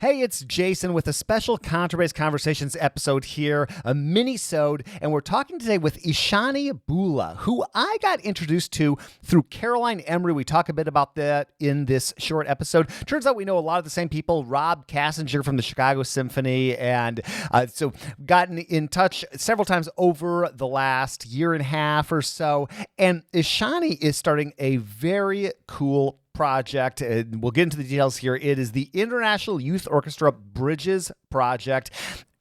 Hey, it's Jason with a special Contrabass Conversations episode here, a mini-sode, and we're talking today with Ishani Bula, who I got introduced to through Caroline Emery. We talk a bit about that in this short episode. Turns out we know a lot of the same people, Rob Kassinger from the Chicago Symphony, and so gotten in touch several times over the last year and a half or so, and Ishani is starting a very cool project. We'll get into the details here. It is the International Youth Orchestra Bridges Project.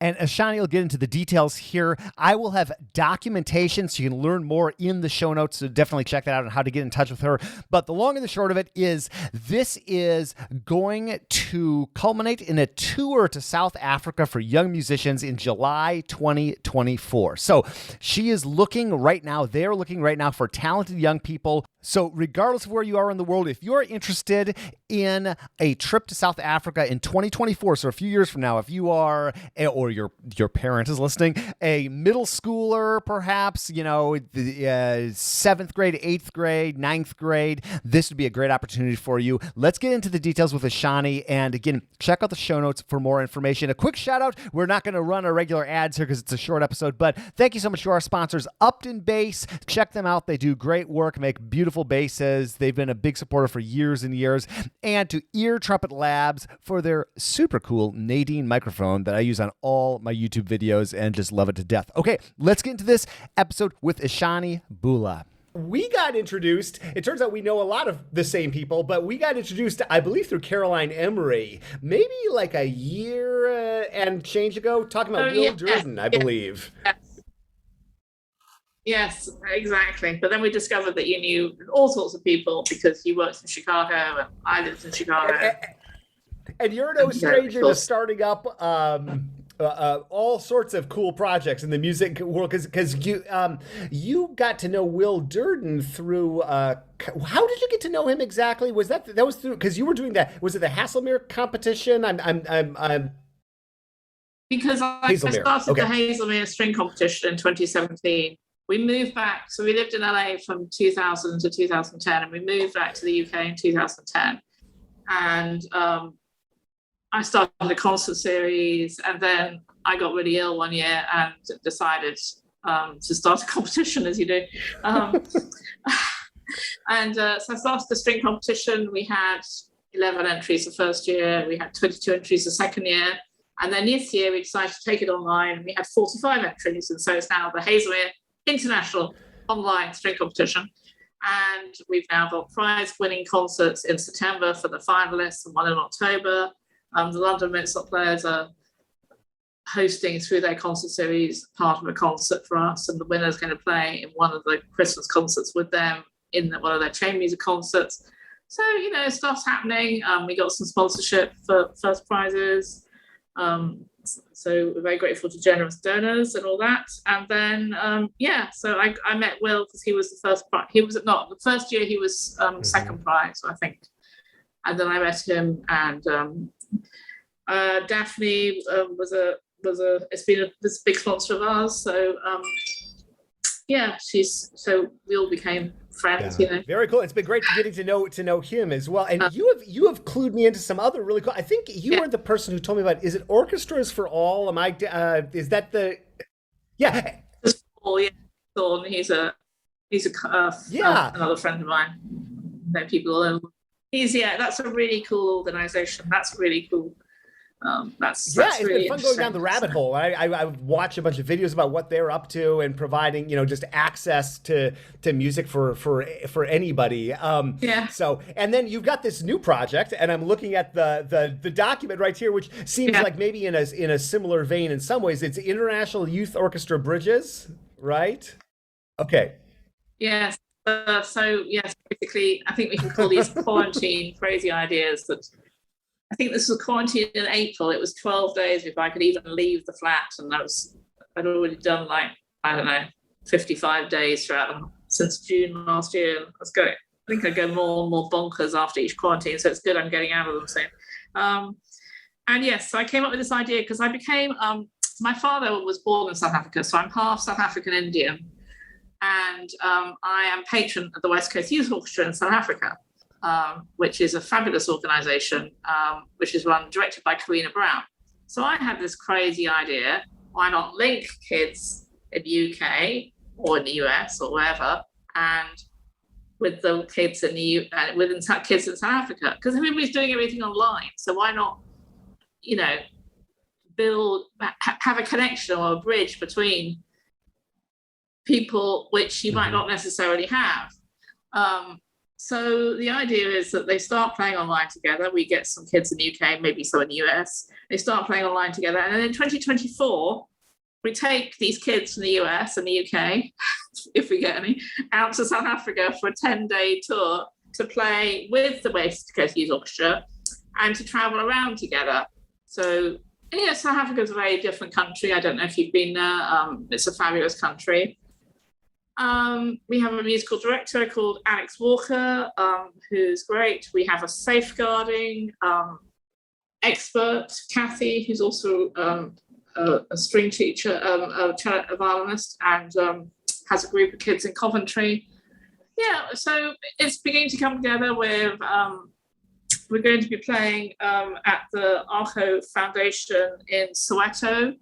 And Ishani will get into the details here. I will have documentation so you can learn more in the show notes. So definitely check that out on how to get in touch with her. But the long and the short of it is this is going to culminate in a tour to South Africa for young musicians in July 2024. So she is looking right now, they're looking right now for talented young people. So regardless of where you are in the world, if you're interested in a trip to South Africa in 2024, so a few years from now, if you are, or your parent is listening, a middle schooler, perhaps, you know, 7th grade, 8th grade, 9th grade, this would be a great opportunity for you. Let's get into the details with Ishani. And again, check out the show notes for more information. A quick shout out. We're not going to run our regular ads here because it's a short episode, but thank you so much to our sponsors, Upton Bass. Check them out. They do great work, make beautiful basses. They've been a big supporter for years and years. And to Ear Trumpet Labs for their super cool Nadine microphone that I use on all my YouTube videos and just love it to death. Okay, let's get into this episode with Ishani Bula. We got introduced, it turns out we know a lot of the same people, but we got introduced, I believe, through Caroline Emery, maybe like a year and change ago, talking about Will Durden, I believe. Yes, exactly. But then we discovered that you knew all sorts of people because you worked in Chicago and I lived in Chicago. And you're no stranger to starting up all sorts of cool projects in the music world because you got to know Will Durden through how did you get to know him exactly? Was that was through because you were doing that? Was it the Haslemere competition? Because I started the Haslemere string competition in 2017. We moved back, so we lived in LA from 2000 to 2010, and we moved back to the UK in 2010. And I started a concert series, and then I got really ill one year and decided to start a competition, as you do. So I started the string competition. We had 11 entries the first year. We had 22 entries the second year. And then this year, we decided to take it online. We had 45 entries, and so it's now the Haslemere International Online String Competition. And we've now got prize-winning concerts in September for the finalists and one in October. The London Mozart players are hosting through their concert series part of a concert for us, and the winner's going to play in one of the Christmas concerts with them in one of their chamber music concerts. So, you know, stuff's happening. We got some sponsorship for first prizes. So we're very grateful to generous donors and all that. And then, so I met Will because he was the first prize. He was not the first year. He was second prize, I think. And then I met him, and Daphne was a big sponsor of ours. So we all became friends. Yeah. You know, very cool. It's been great getting to know him as well. And you have clued me into some other really cool. I think you were the person who told me about. Is it Orchestras for All? Am I? Is that the? Yeah. Paul, yeah. Thorne. He's another friend of mine. Know people all over. That's a really cool organization. That's really cool. It's really been fun going down the rabbit hole. I watch a bunch of videos about what they're up to and providing, just access to music for anybody. So, and then you've got this new project, and I'm looking at the document right here, which seems like maybe in a similar vein in some ways. It's International Youth Orchestra Bridges, right? Okay. Yes. Basically, I think we can call these quarantine crazy ideas that. I think this was quarantine in April. It was 12 days before I could even leave the flat. And I'd already done 55 days since June last year. I think I go more and more bonkers after each quarantine. So it's good I'm getting out of them soon. So I came up with this idea because I became, my father was born in South Africa. So I'm half South African Indian. And I am patron of the West Coast Youth Orchestra in South Africa. which is a fabulous organisation, which is directed by Karina Brown. So I had this crazy idea: why not link kids in the UK or in the US or wherever, and with the kids in kids in South Africa? Because everybody's doing everything online, so why not, have a connection or a bridge between people which you might not necessarily have. So the idea is that they start playing online together. We get some kids in the UK, maybe some in the US. They start playing online together. And then in 2024, we take these kids from the US and the UK, if we get any, out to South Africa for a 10-day tour to play with the West Coast Youth Orchestra and to travel around together. So, South Africa is a very different country. I don't know if you've been there. It's a fabulous country. We have a musical director called Alex Walker, who's great. We have a safeguarding expert, Kathy, who's also a string teacher, a violinist, and has a group of kids in Coventry. Yeah, so it's beginning to come together with, we're going to be playing at the Arco Foundation in Soweto.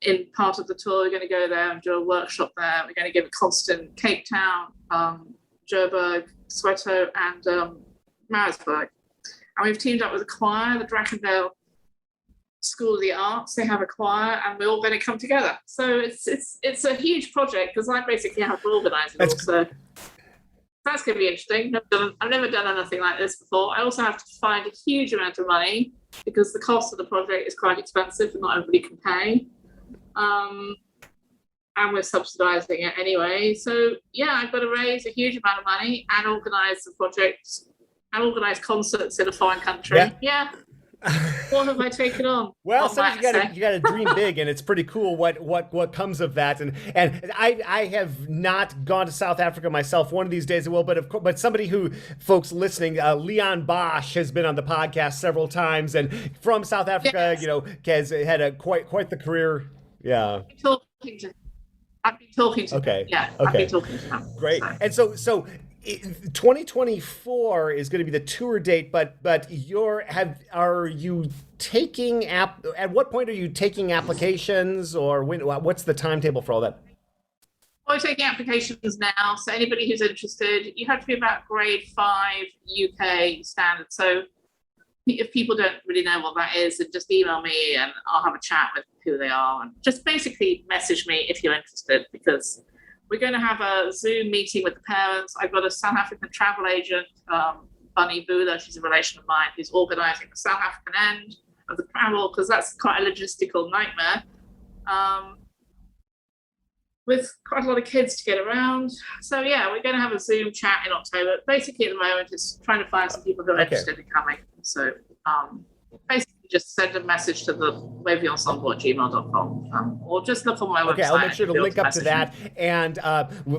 In part of the tour, we're going to go there and do a workshop there. We're going to give a concert in Cape Town, Joburg, Soweto, and Maritzburg. And we've teamed up with a choir, the Drakendale School of the Arts. They have a choir, and we're all going to come together. So it's a huge project because I basically have to organise it all. So that's going to be interesting. I've never done anything like this before. I also have to find a huge amount of money because the cost of the project is quite expensive and not everybody can pay. And we're subsidising it anyway. So yeah, I've got to raise a huge amount of money and organise the project and organise concerts in a foreign country. Yeah. What have I taken on? Well, sometimes you got to dream big, and it's pretty cool what comes of that. And I have not gone to South Africa myself. One of these days I will. But somebody who, folks listening, Leon Bosch has been on the podcast several times, and from South Africa, has had a quite the career. Yeah. I've been talking to okay. Him. Yeah. Okay. I've been talking to him. Great. And so 2024 is going to be the tour date, but are you taking at what point are you taking applications, or what's the timetable for all that? We're taking applications now. So anybody who's interested, you have to be about grade 5 UK standard. So if people don't really know what that is, then just email me and I'll have a chat with who they are, and just basically message me if you're interested, because we're going to have a Zoom meeting with the parents. I've got a South African travel agent, Bunny Bula, she's a relation of mine, who's organising the South African end of the travel, because that's quite a logistical nightmare. With quite a lot of kids to get around. So yeah, we're going to have a Zoom chat in October. Basically at the moment, it's trying to find some people who are interested in coming. So basically just send a message to the wavyensemble@gmail.com, or just look on my website. Okay, I'll make sure to link up to that. And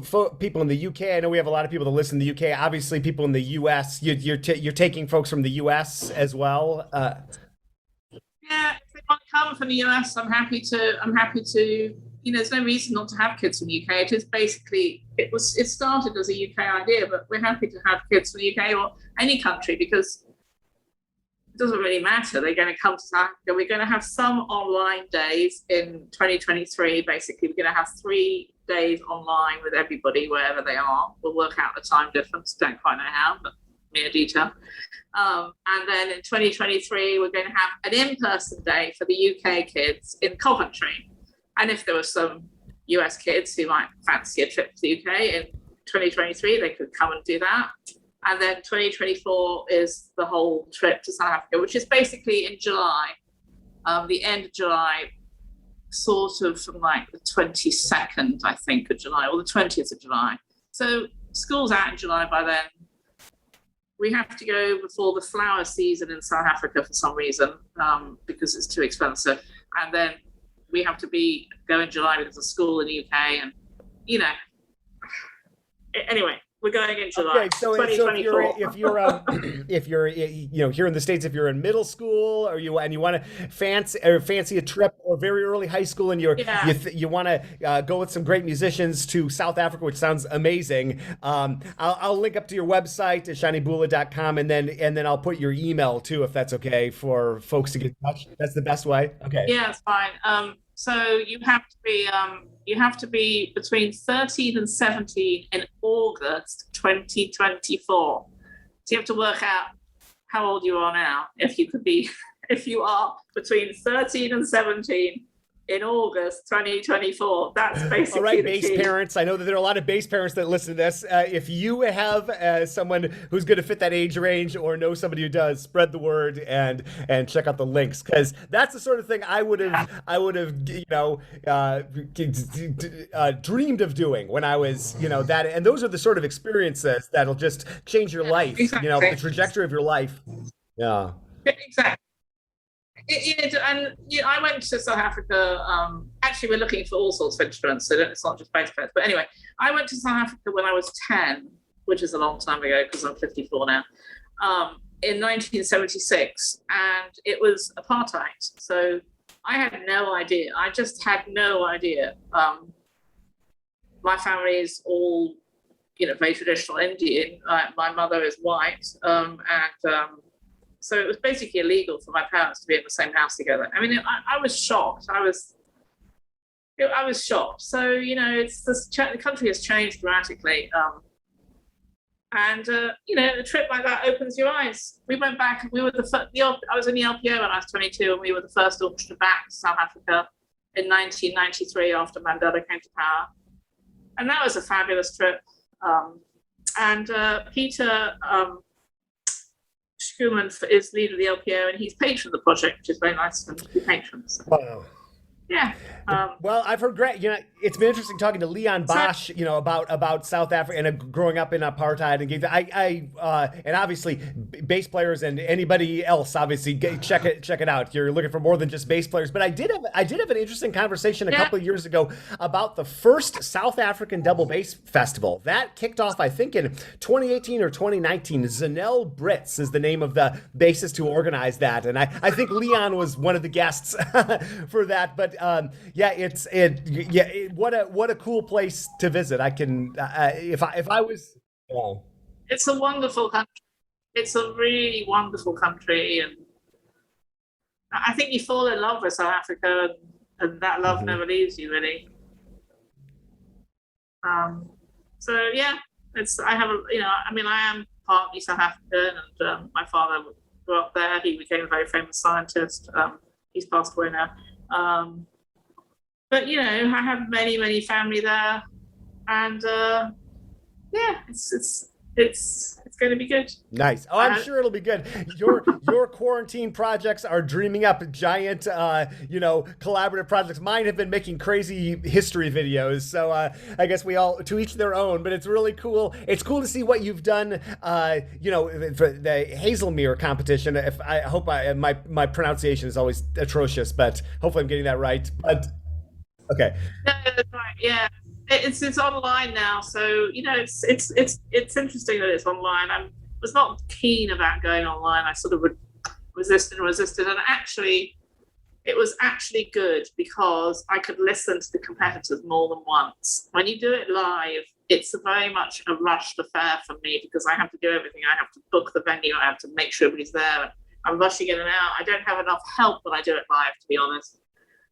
for people in the UK, I know we have a lot of people that listen in the UK. Obviously, people in the US, you're taking folks from the US as well. Yeah, if they want to come from the US, I'm happy to. There's no reason not to have kids from the UK. It is basically, it started as a UK idea, but we're happy to have kids from the UK or any country, because it doesn't really matter. They're going to come to South Africa. We're going to have some online days in 2023. Basically, we're going to have 3 days online with everybody wherever they are. We'll work out the time difference. Don't quite know how, but mere detail. And then in 2023, we're going to have an in-person day for the UK kids in Coventry. And if there were some US kids who might fancy a trip to the UK in 2023, they could come and do that. And then 2024 is the whole trip to South Africa, which is basically in July, the end of July, sort of from like the 22nd, I think, of July, or the 20th of July. So school's out in July by then. We have to go before the flower season in South Africa for some reason, because it's too expensive. And then we have to go in July because of school in the UK, and anyway, We're going in July. Okay, so if you're here in the States, if you're in middle school or you want to fancy a trip, or very early high school, and you want to go with some great musicians to South Africa, which sounds amazing. I'll link up to your website, ishanibula.com, and then I'll put your email too, if that's okay for folks to get in touch. That's the best way. Okay. Yeah, it's fine. So you have to be between 13 and 17 in August 2024. So you have to work out how old you are now. If you are between 13 and 17 in August 2024. That's basically all right, bass parents. I know that there are a lot of bass parents that listen to this. If you have someone who's going to fit that age range, or know somebody who does, spread the word and check out the links, because that's the sort of thing I would have dreamed of doing when I was that. And those are the sort of experiences that'll just change your life. Exactly. The trajectory of your life. Yeah. Exactly. I went to South Africa. Actually, we're looking for all sorts of instruments, so it's not just bass players. But anyway, I went to South Africa when I was 10, which is a long time ago because I'm 54 now, in 1976, and it was apartheid. So I had no idea. I just had no idea. My family is all, very traditional Indian. My mother is white, so it was basically illegal for my parents to be in the same house together. I mean, I was shocked. I was shocked. So, the country has changed dramatically. A trip like that opens your eyes. We went back, and we were I was in the LPO when I was 22, and we were the first orchestra back to South Africa in 1993 after Mandela came to power. And that was a fabulous trip. Peter Schumann is leader of the LPO, and he's patron of the project, which is very nice of him to be patron. So. Wow. Yeah. Well, I've heard great. It's been interesting talking to Leon Bosch, about South Africa and growing up in apartheid, and obviously bass players and anybody else. Obviously, check it out. You're looking for more than just bass players. But I did have an interesting conversation a couple of years ago about the first South African double bass festival that kicked off, I think, in 2018 or 2019. Zanel Brits is the name of the bassist who organized that, and I think Leon was one of the guests for that. But what a cool place to visit. I can if I was. It's a wonderful country. It's a really wonderful country, and I think you fall in love with South Africa, and that love never leaves you, really. So yeah, I am partly South African, and my father grew up there. He became a very famous scientist. He's passed away now. But I have many family there, and it's going to be good. Nice. Oh, I'm sure it'll be good. Your quarantine projects are dreaming up giant, collaborative projects. Mine have been making crazy history videos. So I guess we all, to each their own. But it's really cool. It's cool to see what you've done. For the Hazelmere competition. I hope my pronunciation is always atrocious, but hopefully I'm getting that right. But okay. No, that's right. Yeah. It's online now, so it's interesting that it's online. I was not keen about going online. I sort of resisted, and actually, it was actually good because I could listen to the competitors more than once. When you do it live, it's very much a rushed affair for me because I have to do everything. I have to book the venue. I have to make sure everybody's there. I'm rushing in and out. I don't have enough help when I do it live, to be honest.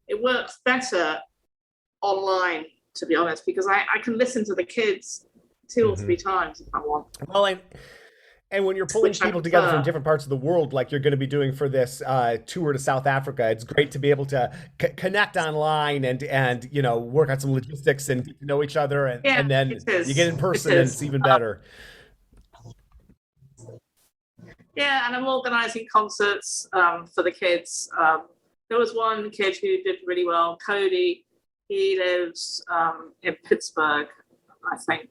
It works better online, to be honest, because I can listen to the kids 2 or 3 times if I want. Well, and when you're pulling people together from different parts of the world, like you're going to be doing for this tour to South Africa, it's great to be able to connect online and work on some logistics and get to know each other, and then you get in person and it's even better. Yeah, and I'm organizing concerts for the kids. There was one kid who did really well, Cody. He lives in Pittsburgh, I think.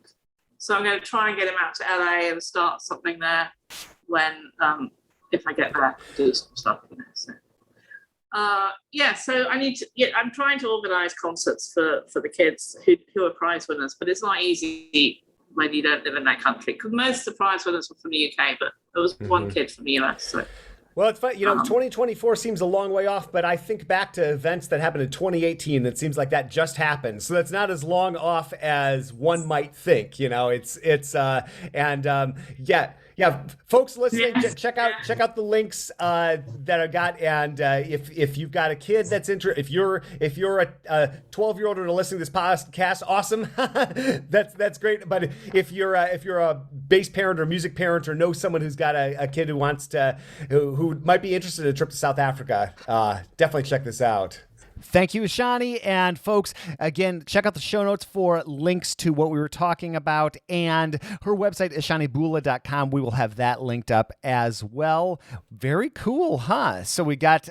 So I'm going to try and get him out to LA and start something there when, if I get there, do some stuff. So I'm trying to organize concerts for the kids who are prize winners, but it's not easy when you don't live in that country. Because most surprise winners were from the UK, but there was one kid from the US. So. Well, it's fun. 2024 seems a long way off, but I think back to events that happened in 2018. It seems like that just happened. So that's not as long off as one might think. Yeah, folks listening, check out the links that I got, and if you've got a kid that's interested, if you're a 12-year-old and listening to this podcast, awesome, that's great. But if you're a bass parent or music parent or know someone who's got a kid who wants to who might be interested in a trip to South Africa, definitely check this out. Thank you, Ishani. And folks, again, check out the show notes for links to what we were talking about, and her website, ishanibula.com. We will have that linked up as well. Very cool, huh? So we got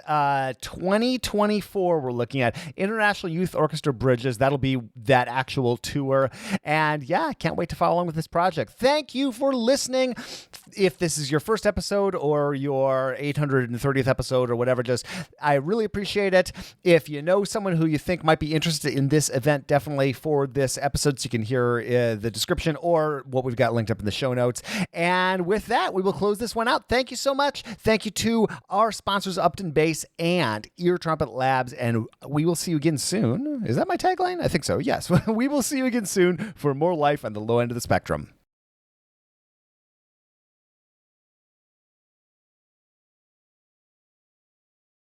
2024 we're looking at. International Youth Orchestra Bridges. That'll be that actual tour. And yeah, can't wait to follow along with this project. Thank you for listening. If this is your first episode or your 830th episode or whatever, I really appreciate it. If you know someone who you think might be interested in this event, definitely forward this episode so you can hear the description or what we've got linked up in the show notes. And with that, we will close this one out. Thank you so much. Thank you to our sponsors, Upton Bass and Ear Trumpet Labs. And we will see you again soon. Is that my tagline? I think so. Yes. We will see you again soon for more life on the low end of the spectrum.